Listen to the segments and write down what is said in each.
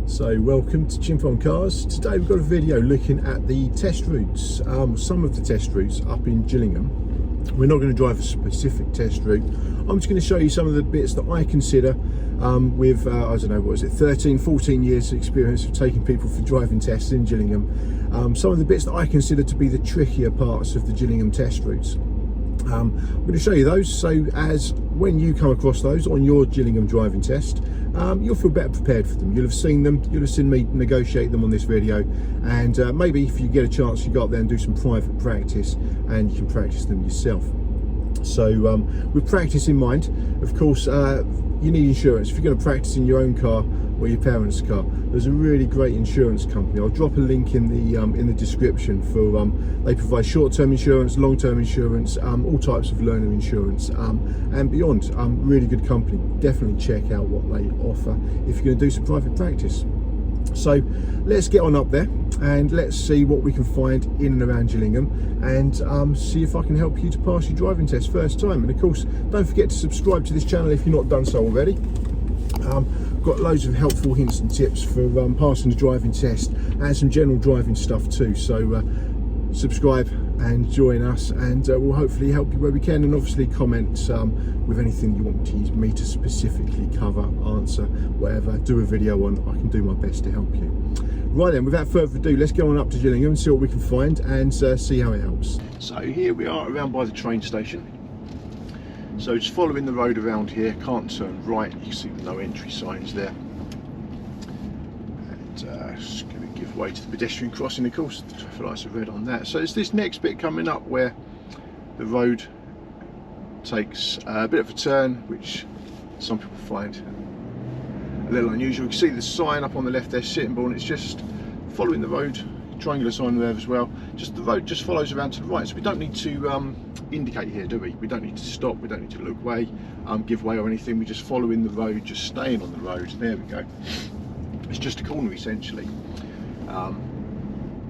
So welcome to Chimp on Cars. Today we've got a video looking at the test routes, some of the test routes up in Gillingham. We're not going to drive a specific test route. I'm just going to show you some of the bits that I consider with, I don't know, what is it, 13, 14 years experience of taking people for driving tests in Gillingham. Some of the bits that I consider to be the trickier parts of the Gillingham test routes. I'm going to show you those, so as when you come across those on your Gillingham driving test, you'll feel better prepared for them. You'll have seen them, you'll have seen me negotiate them on this video, and maybe if you get a chance, you go up there and do some private practice and you can practice them yourself. So with practice in mind, of course, you need insurance. If you're going to practice in your own car or your parents' car, there's a really great insurance company. I'll drop a link in the description for they provide short-term insurance, long-term insurance, all types of learner insurance, and beyond. Really good company. Definitely check out what they offer if you're going to do some private practice. So let's get on up there and let's see what we can find in and around Gillingham, and see if I can help you to pass your driving test first time. And of course, don't forget to subscribe to this channel if you're not done so already. Got loads of helpful hints and tips for passing the driving test and some general driving stuff too. So subscribe and join us, and we'll hopefully help you where we can. And obviously comment with anything you want me to specifically cover, answer, whatever, do a video on. I can do my best to help you. Right then, without further ado, let's go on up to Gillingham and see what we can find and see how it helps. So here we are around by the train station. So just following the road around here, can't turn right, you can see the no entry signs there. And just going to give way to the pedestrian crossing, of course, the traffic lights are red on that. So it's this next bit coming up where the road takes a bit of a turn, which some people find a little unusual. You can see the sign up on the left there, sitting bull, and it's just following the road, triangular sign there as well. Just the road just follows around to the right, so we don't need to indicate here, do we? We don't need to stop, we don't need to look away, give way or anything. We just follow in the road, just staying on the road. There we go. It's just a corner essentially.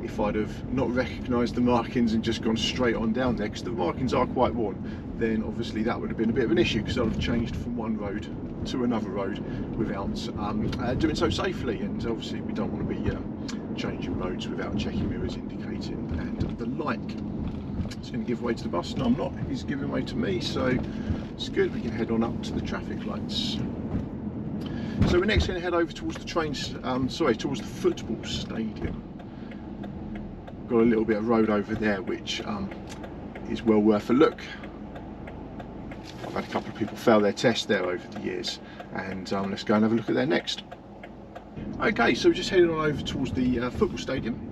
If I'd have not recognised the markings and just gone straight on down there, because the markings are quite worn, then obviously that would have been a bit of an issue, because I'd have changed from one road to another road without doing so safely. And obviously we don't want to be changing roads without checking mirrors indicating and the like. It's going to give way to the bus. No, I'm not. He's giving way to me, so it's good. We can head on up to the traffic lights. So we're next going to head over towards the towards the football stadium. Got a little bit of road over there, which is well worth a look. I've had a couple of people fail their test there over the years, and let's go and have a look at there next. Okay, so we're just heading on over towards the football stadium.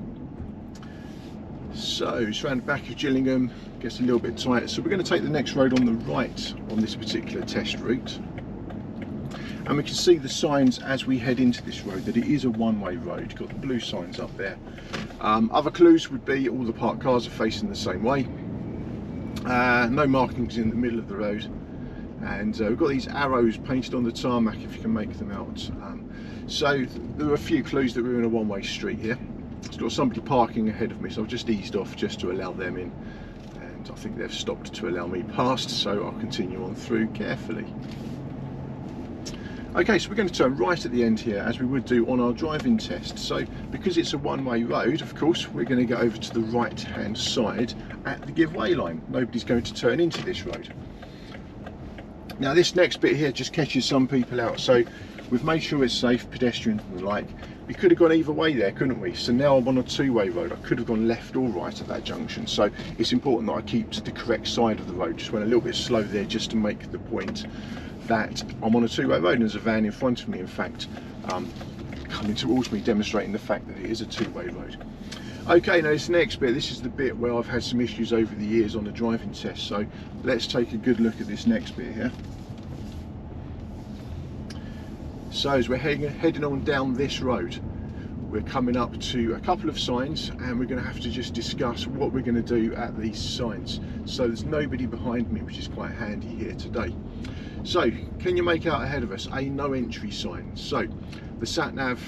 So it's around the back of Gillingham, gets a little bit tight, so we're going to take the next road on the right on this particular test route. And we can see the signs as we head into this road that it is a one-way road. Got the blue signs up there. Other clues would be all the parked cars are facing the same way. No markings in the middle of the road, and we've got these arrows painted on the tarmac if you can make them out. So there are a few clues that we're in a one-way street here. It's got somebody parking ahead of me, so I've just eased off just to allow them in, and I think they've stopped to allow me past, so I'll continue on through carefully. Okay, so we're going to turn right at the end here, as we would do on our driving test. So because it's a one-way road, of course, we're going to go over to the right-hand side at the give way line. Nobody's going to turn into this road. Now this next bit here just catches some people out, so we've made sure it's safe, pedestrians and the like. We could have gone either way there, couldn't we? So now I'm on a two-way road. I could have gone left or right at that junction, so it's important that I keep to the correct side of the road. Just went a little bit slow there just to make the point that I'm on a two-way road, and there's a van in front of me, in fact, coming towards me, demonstrating the fact that it is a two-way road. Okay, now this next bit, this is the bit where I've had some issues over the years on the driving test, so let's take a good look at this next bit here. So as we're heading on down this road, we're coming up to a couple of signs, and we're going to have to just discuss what we're going to do at these signs. So there's nobody behind me, which is quite handy here today. So can you make out ahead of us a no entry sign? So the sat nav,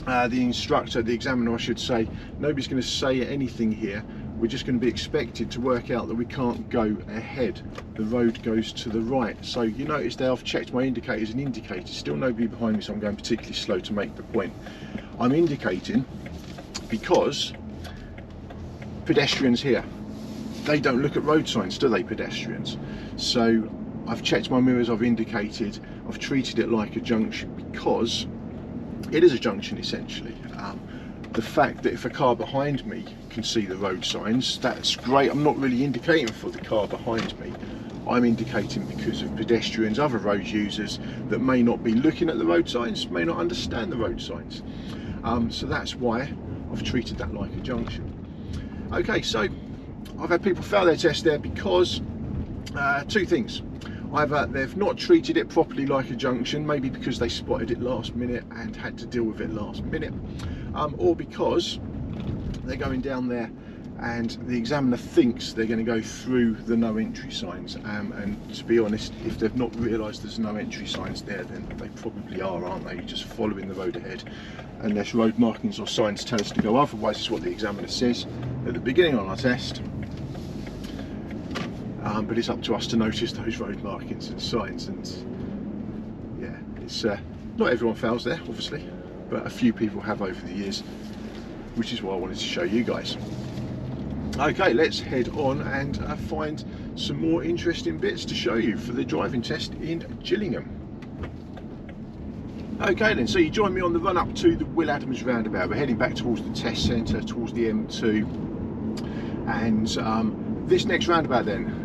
the instructor, the examiner I should say, nobody's going to say anything here we're just going to be expected to work out that we can't go ahead. The road goes to the right. So you notice there I've checked my indicators and indicators, still nobody behind me, so I'm going particularly slow to make the point. I'm indicating because pedestrians here, they don't look at road signs, do they, pedestrians? So I've checked my mirrors, I've indicated, I've treated it like a junction because it is a junction essentially. The fact that if a car behind me can see the road signs, that's great. I'm not really indicating for the car behind me. I'm indicating because of pedestrians, other road users that may not be looking at the road signs, may not understand the road signs. So that's why I've treated that like a junction. Okay, so I've had people fail their test there because two things. Either they've not treated it properly like a junction, maybe because they spotted it last minute and had to deal with it last minute, or because they're going down there and the examiner thinks they're going to go through the no entry signs, and to be honest, if they've not realised there's no entry signs there, then they probably are, aren't they? Just following the road ahead, unless road markings or signs tell us to go otherwise. It's what the examiner says at the beginning on our test. But it's up to us to notice those road markings and signs, and yeah, it's not everyone fails there obviously, but a few people have over the years, which is why I wanted to show you guys. Okay, let's head on and find some more interesting bits to show you for the driving test in Gillingham. Okay then, so you join me on the run up to the Will Adams roundabout. We're heading back towards the test centre, towards the M2, and this next roundabout then,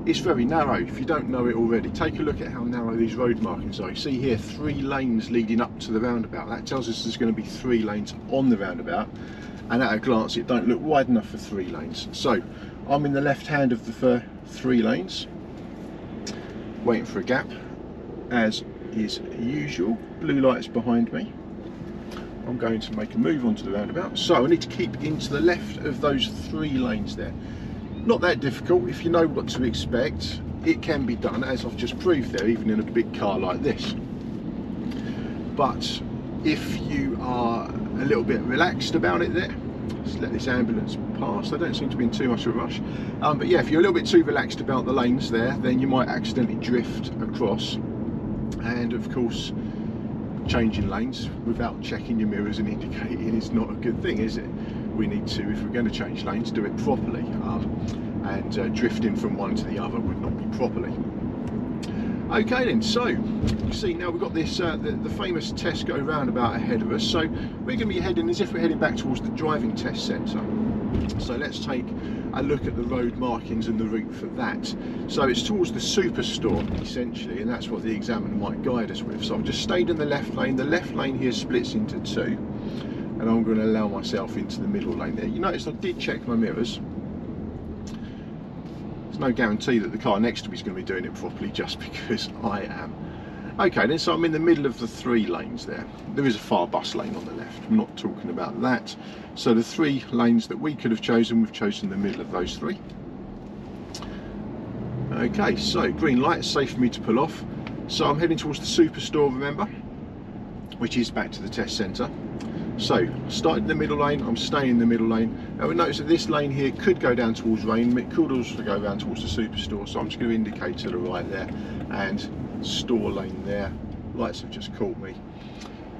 it's very narrow. If you don't know it already, take a look at how narrow these road markings are. You see here 3 lanes leading up to the roundabout. That tells us there's going to be 3 lanes on the roundabout, and at a glance it don't look wide enough for 3 lanes. So I'm in the left hand of the 3 lanes, waiting for a gap as is usual. Blue lights behind me. I'm going to make a move onto the roundabout, so I need to keep into the left of those 3 lanes there. Not that difficult if you know what to expect. It can be done, as I've just proved there, even in a big car like this. But if you are a little bit relaxed about it there, let's let this ambulance pass. They don't seem to be in too much of a rush. But yeah, if you're a little bit too relaxed about the lanes there, then you might accidentally drift across. And of course, changing lanes without checking your mirrors and indicating is not a good thing, is it? We need to, if we're going to change lanes, do it properly, and drifting from one to the other would not be properly. Okay then, so you see now we've got this the famous Tesco roundabout ahead of us, so we're going to be heading as if we're heading back towards the driving test centre. So let's take a look at the road markings and the route for that. So it's towards the superstore essentially, and that's what the examiner might guide us with. So I've just stayed in the left lane. The left lane here splits into 2, and I'm going to allow myself into the middle lane there. You notice I did check my mirrors. There's no guarantee that the car next to me is going to be doing it properly just because I am. Okay then, so I'm in the middle of the 3 lanes there. There is a far bus lane on the left, I'm not talking about that. So the 3 lanes that we could have chosen, we've chosen the middle of those 3. Okay, so green light, safe for me to pull off. So I'm heading towards the superstore, remember, which is back to the test centre. So started in the middle lane, I'm staying in the middle lane. Now we notice that this lane here could go down towards Rainham, it could also go down towards the superstore, so I'm just going to indicate to the right there, and store lane there. Lights have just caught me.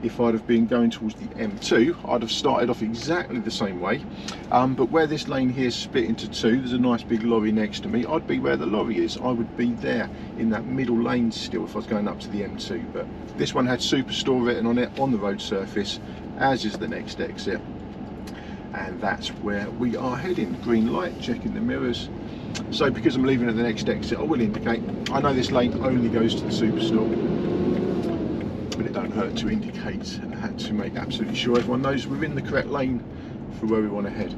If I'd have been going towards the M2, I'd have started off exactly the same way, but where this lane here is split into 2, there's a nice big lorry next to me. I'd be where the lorry is, I would be there in that middle lane still if I was going up to the M2, but this one had superstore written on it on the road surface, as is the next exit, and that's where we are heading. Green light, checking the mirrors. So because I'm leaving at the next exit, I will indicate. I know this lane only goes to the superstore, but it don't hurt to indicate to make absolutely sure everyone knows we're in the correct lane for where we want to head.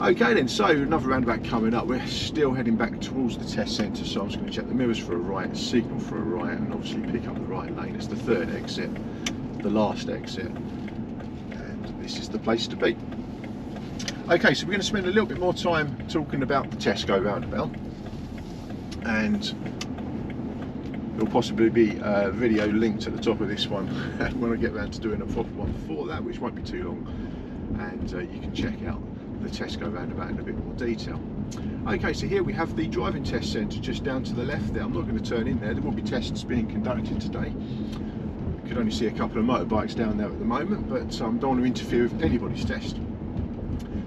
Okay then, so another roundabout coming up. We're still heading back towards the test centre, so I'm just going to check the mirrors for a right, signal for a right, and obviously pick up the right lane. It's the 3rd exit, the last exit, and this is the place to be. Okay, so we're going to spend a little bit more time talking about the Tesco roundabout, and there'll possibly be a video linked at the top of this one when I get around to doing a proper one for that, which won't be too long, and you can check out the Tesco roundabout in a bit more detail. Okay, so here we have the driving test centre just down to the left there. I'm not going to turn in there. There will be tests being conducted today. You could only see a couple of motorbikes down there at the moment, but don't want to interfere with anybody's test.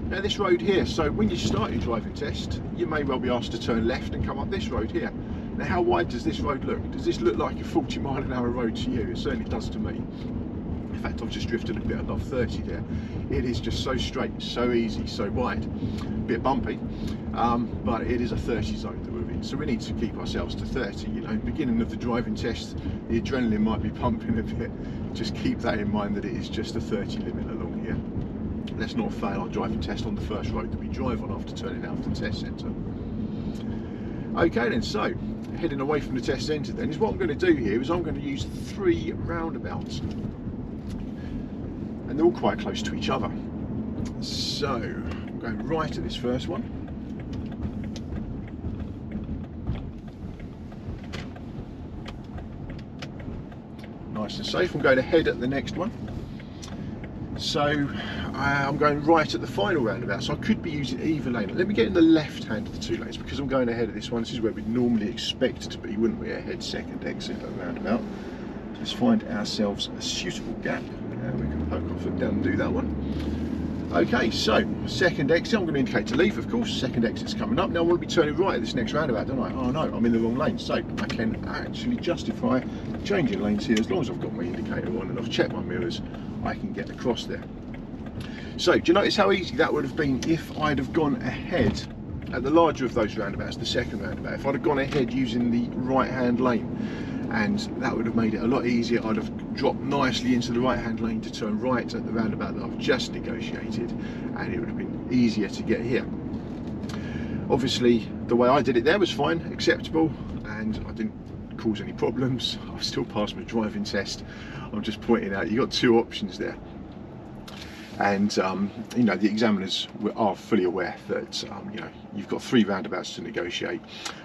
Now this road here, so when you start your driving test, you may well be asked to turn left and come up this road here. Now how wide does this road look? Does this look like a 40-mile-an-hour road to you? It certainly does to me. In fact, I've just drifted a bit above 30 there. It is just so straight, so easy, so wide. A bit bumpy, but it is a 30 zone that we're in, so we need to keep ourselves to 30. You know, beginning of the driving test, the adrenaline might be pumping a bit. Just keep that in mind, that it is just a 30 limit along here. Let's not fail our driving test on the first road that we drive on after turning out of the test centre. Okay then, so heading away from the test centre then, is what I'm going to do here is I'm going to use 3 roundabouts, and they're all quite close to each other. So I'm going right at this first one. Nice and safe. I'm going ahead at the next one. So I'm going right at the final roundabout, so I could be using either lane. Let me get in the left hand of the 2 lanes, because I'm going ahead of this one. This is where we'd normally expect to be, wouldn't we? Ahead, second exit at the roundabout. Let's find ourselves a suitable gap. We can poke our foot down and do that one. Okay, so second exit, I'm going to indicate to leave, of course. Second exit's coming up. Now I want to be turning right at this next roundabout, don't I? Oh no, I'm in the wrong lane. So I can actually justify changing lanes here as long as I've got my indicator on and I've checked my mirrors. I can get across there. So do you notice how easy that would have been if I'd have gone ahead at the larger of those roundabouts, the second roundabout? If I'd have gone ahead using the right hand lane, and that would have made it a lot easier. I'd have dropped nicely into the right hand lane to turn right at the roundabout that I've just negotiated, and it would have been easier to get here. Obviously the way I did it there was fine, acceptable, and I didn't cause any problems. I've still passed my driving test. I'm just pointing out you've got 2 options there, and you know, the examiners are fully aware that you know, you've got 3 roundabouts to negotiate,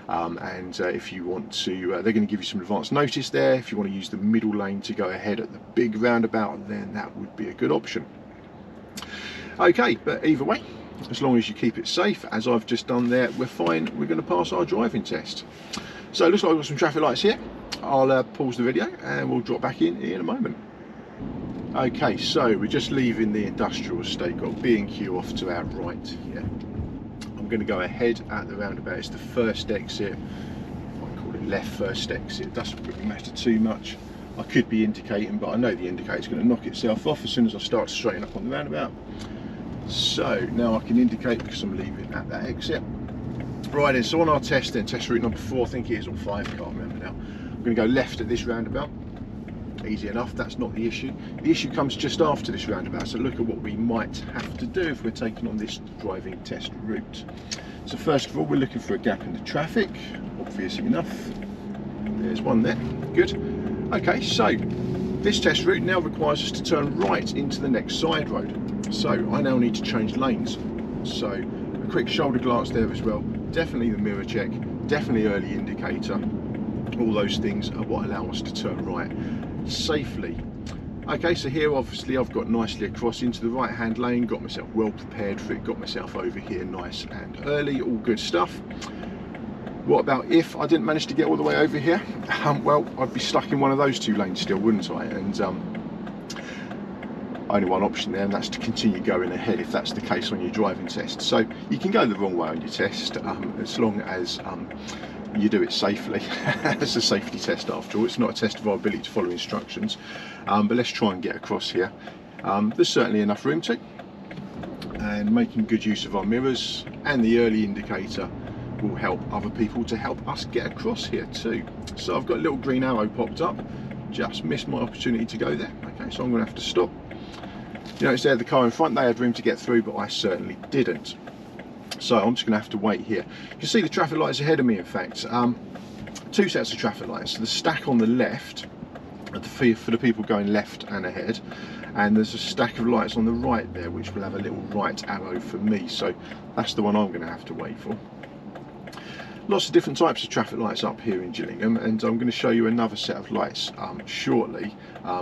and if you want to, they're going to give you some advance notice there. If you want to use the middle lane to go ahead at the big roundabout, then that would be a good option. Okay, but either way, as long as you keep it safe, as I've just done there, we're fine. We're going to pass our driving test. So it looks like I've got some traffic lights here. I'll pause the video and we'll drop back in a moment. Okay, so we're just leaving the industrial estate, got B&Q off to our right here. I'm going to go ahead at the roundabout. It's the first exit. I call it left first exit. It doesn't really matter too much. I could be indicating, but I know the indicator's going to knock itself off as soon as I start to straighten up on the roundabout. So now I can indicate because I'm leaving at that exit. Right then, so on our test then, test route number 4, I think it is, or 5, can't remember now. I'm going to go left at this roundabout. Easy enough, that's not the issue. The issue comes just after this roundabout, so look at what we might have to do if we're taking on this driving test route. So first of all, we're looking for a gap in the traffic, obvious enough. There's one there, good. Okay, so this test route now requires us to turn right into the next side road. So I now need to change lanes. So a quick shoulder glance there as well. Definitely the mirror check, definitely early indicator. All those things are what allow us to turn right safely. Okay, so here obviously I've got nicely across into the right hand lane, got myself well prepared for it, got myself over here nice and early, all good stuff. What about if I didn't manage to get all the way over here? Well, I'd be stuck in one of those 2 lanes still, wouldn't I? And only one option there, and that's to continue going ahead if that's the case on your driving test. So you can go the wrong way on your test, as long as you do it safely. It's a safety test after all, it's not a test of our ability to follow instructions, but let's try and get across here. There's certainly enough room to, and making good use of our mirrors and the early indicator will help other people to help us get across here too. So I've got a little green arrow popped up, just missed my opportunity to go there. Okay, so I'm going to have to stop. You know, it's there, the car in front, they had room to get through, but I certainly didn't. So I'm just going to have to wait here. You can see the traffic lights ahead of me, in fact. 2 sets of traffic lights. The stack on the left for the people going left and ahead, and there's a stack of lights on the right there which will have a little right arrow for me, so that's the one I'm going to have to wait for. Lots of different types of traffic lights up here in Gillingham, and I'm going to show you another set of lights shortly,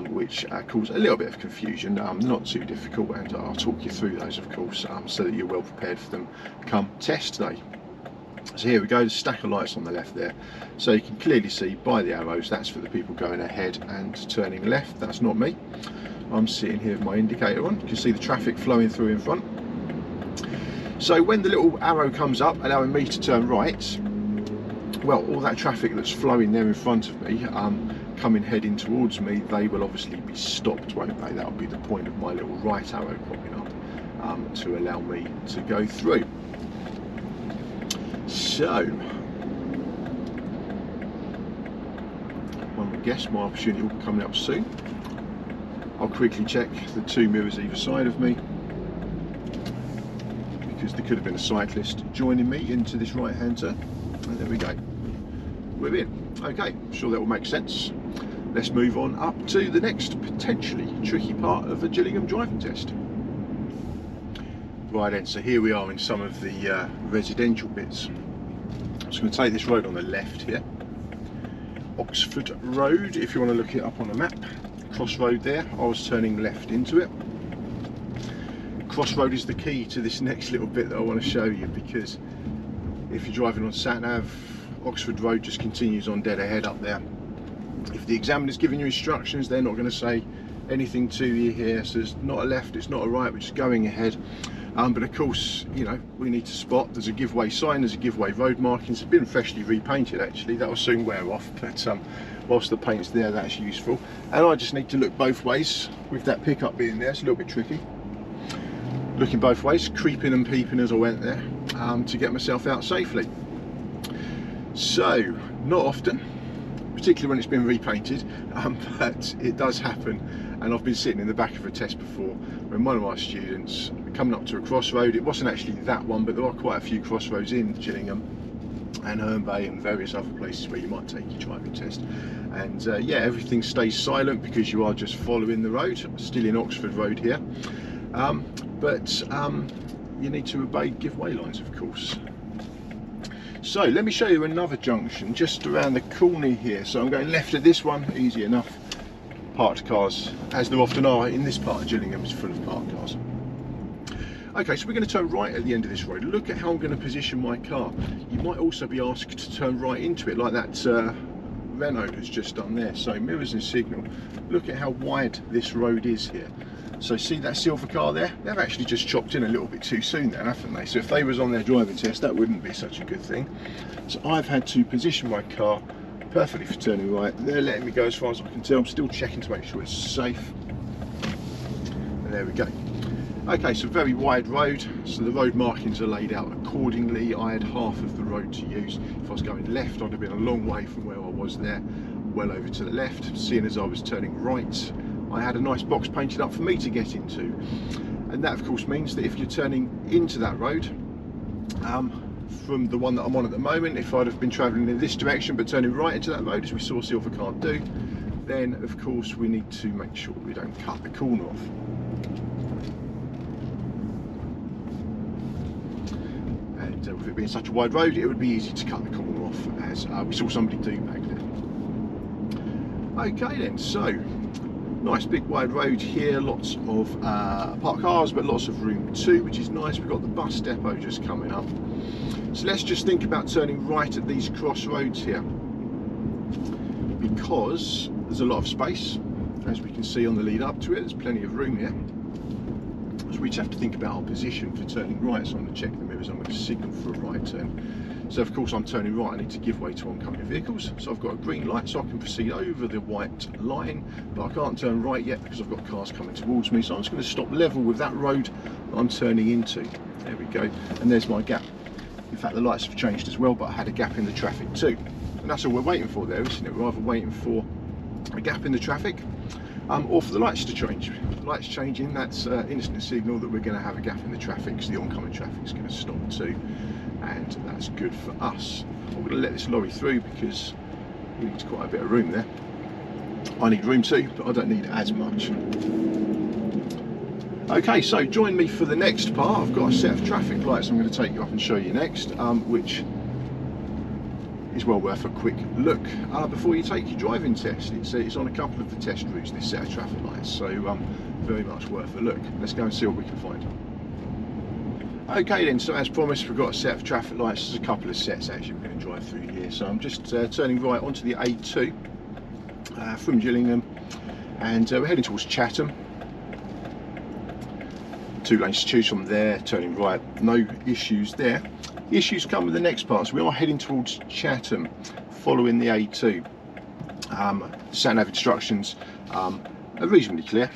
which cause a little bit of confusion, not too difficult, and I'll talk you through those of course, so that you're well prepared for them come test day. So here we go, the stack of lights on the left there, so you can clearly see by the arrows that's for the people going ahead and turning left. That's not me. I'm sitting here with my indicator on. You can see the traffic flowing through in front. So when the little arrow comes up allowing me to turn right, well, all that traffic that's flowing there in front of me, coming heading towards me, they will obviously be stopped, won't they? That'll be the point of my little right arrow popping up to allow me to go through. So, one would guess my opportunity will be coming up soon. I'll quickly check the two mirrors either side of me, because there could have been a cyclist joining me into this right hand turn. And there we go, we're in. Okay, I'm sure that will make sense. Let's move on up to the next potentially tricky part of the Gillingham driving test. Right then, so here we are in some of the residential bits. I'm just going to take this road on the left here, Oxford Road, if you want to look it up on a map. Crossroad there, I was turning left into it. Crossroad is the key to this next little bit that I want to show you, because if you're driving on sat-nav, Oxford Road just continues on dead ahead up there. If the examiner's giving you instructions, they're not going to say anything to you here, so it's not a left, it's not a right, we're just going ahead. But of course, you know, we need to spot, there's a giveaway sign, there's a giveaway road markings. It's been freshly repainted actually, that will soon wear off, but whilst the paint's there, that's useful. And I just need to look both ways. With that pickup being there, it's a little bit tricky. Looking both ways, creeping and peeping as I went there, to get myself out safely. So, not often, particularly when it's been repainted, but it does happen. And I've been sitting in the back of a test before when one of my students, coming up to a crossroad, it wasn't actually that one, but there are quite a few crossroads in Gillingham and Herne Bay and various other places where you might take your driving test. And yeah, everything stays silent because you are just following the road. I'm still in Oxford Road here. But you need to obey giveaway lines, of course. So let me show you another junction just around the corner here. So I'm going left at this one, easy enough. Parked cars, as there often are in this part of Gillingham, is full of parked cars. Okay, so we're going to turn right at the end of this road. Look at how I'm going to position my car. You might also be asked to turn right into it, like that Renault has just done there. So mirrors and signal. Look at how wide this road is here. So see that silver car there? They've actually just chopped in a little bit too soon there, haven't they? So if they was on their driving test, that wouldn't be such a good thing. So I've had to position my car perfectly for turning right. They're letting me go as far as I can tell. I'm still checking to make sure it's safe. And there we go. Okay, so very wide road, so the road markings are laid out accordingly. I had half of the road to use. If I was going left, I'd have been a long way from where I was there, well over to the left. Seeing as I was turning right, I had a nice box painted up for me to get into. And that of course means that if you're turning into that road, from the one that I'm on at the moment, if I'd have been travelling in this direction but turning right into that road, as we saw Silver Car do, then of course we need to make sure we don't cut the corner off. And with it being such a wide road, it would be easy to cut the corner off, as we saw somebody do back there. Okay then, so nice big wide road here, lots of parked cars but lots of room too, which is nice. We've got the bus depot just coming up. So let's just think about turning right at these crossroads here, because there's a lot of space, as we can see on the lead up to it. There's plenty of room here. So we just have to think about our position for turning right. So I'm going to check the mirrors, I'm going to signal for a right turn. So of course I'm turning right, I need to give way to oncoming vehicles. So I've got a green light so I can proceed over the white line, but I can't turn right yet because I've got cars coming towards me. So I'm just going to stop level with that road that I'm turning into. There we go, and there's my gap. In fact, the lights have changed as well, but I had a gap in the traffic too. And that's all we're waiting for there, isn't it? We're either waiting for a gap in the traffic or for the lights to change. If the lights changing, that's instant signal that we're going to have a gap in the traffic, because the oncoming traffic is going to stop too, and that's good for us. I'm going to let this lorry through because he needs quite a bit of room there. I need room too, but I don't need as much. Okay, so join me for the next part. I've got a set of traffic lights I'm going to take you up and show you next, which is well worth a quick look before you take your driving test. It's on a couple of the test routes, this set of traffic lights, so very much worth a look. Let's go and see what we can find. Okay then, so as promised, we've got a set of traffic lights. There's a couple of sets actually we're going to drive through here. So I'm just turning right onto the A2 from Gillingham, and we're heading towards Chatham. 2 lanes to choose from there, turning right, no issues there. The issues come with the next part, so we are heading towards Chatham following the A2. Sat-nav instructions are reasonably clear.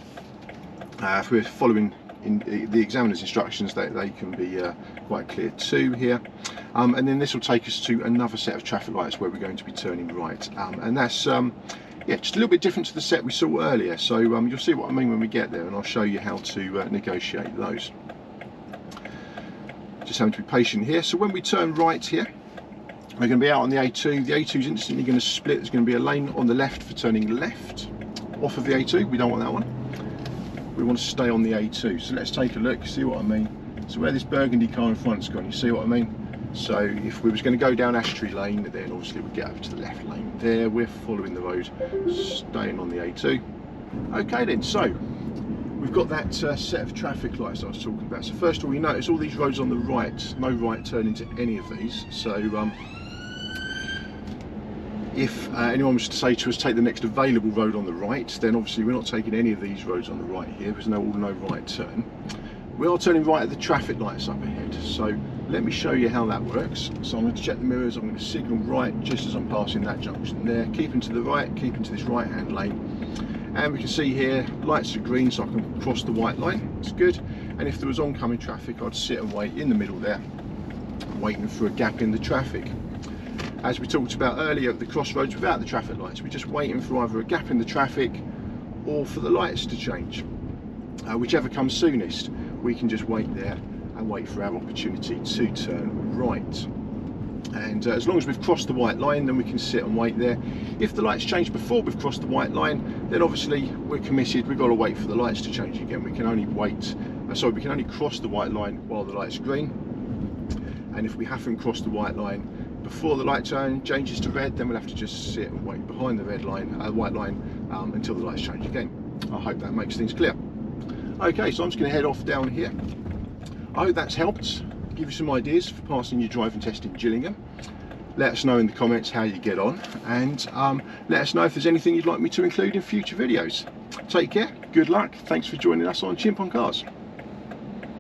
If we're following in the examiner's instructions, they can be quite clear too here. And then this will take us to another set of traffic lights where we're going to be turning right, and that's yeah, just a little bit different to the set we saw earlier, so you'll see what I mean when we get there, and I'll show you how to negotiate those. Just having to be patient here. So when we turn right here, we're going to be out on the A2. The A2 is instantly going to split. There's going to be a lane on the left for turning left off of the A2. We don't want that one. We want to stay on the A2. So let's take a look, see what I mean. So where this burgundy car in front's gone, you see what I mean? So if we was going to go down Ashtree Lane, then obviously we'd get over to the left lane there. We're following the road, staying on the A2. Okay then, so we've got that set of traffic lights I was talking about. So first of all, you notice all these roads on the right, no right turn into any of these. So if anyone was to say to us, take the next available road on the right, then obviously we're not taking any of these roads on the right here. There's no right turn. We are turning right at the traffic lights up ahead. So let me show you how that works. So I'm going to check the mirrors, I'm going to signal right just as I'm passing that junction there, keeping to the right, keeping to this right hand lane. And we can see here, lights are green, so I can cross the white line, it's good. And if there was oncoming traffic, I'd sit and wait in the middle there, waiting for a gap in the traffic. As we talked about earlier at the crossroads without the traffic lights, we're just waiting for either a gap in the traffic or for the lights to change. Whichever comes soonest, we can just wait there and wait for our opportunity to turn right. And as long as we've crossed the white line, then we can sit and wait there. If the lights change before we've crossed the white line, then obviously we're committed, we've got to wait for the lights to change again. We can only wait, we can only cross the white line while the light's green. And if we haven't crossed the white line before the light changes to red, then we'll have to just sit and wait behind the white line until the lights change again. I hope that makes things clear. Okay, so I'm just going to head off down here. I hope that's helped, give you some ideas for passing your driving test in Gillingham. Let us know in the comments how you get on, and let us know if there's anything you'd like me to include in future videos. Take care, good luck, thanks for joining us on Chimp on Cars.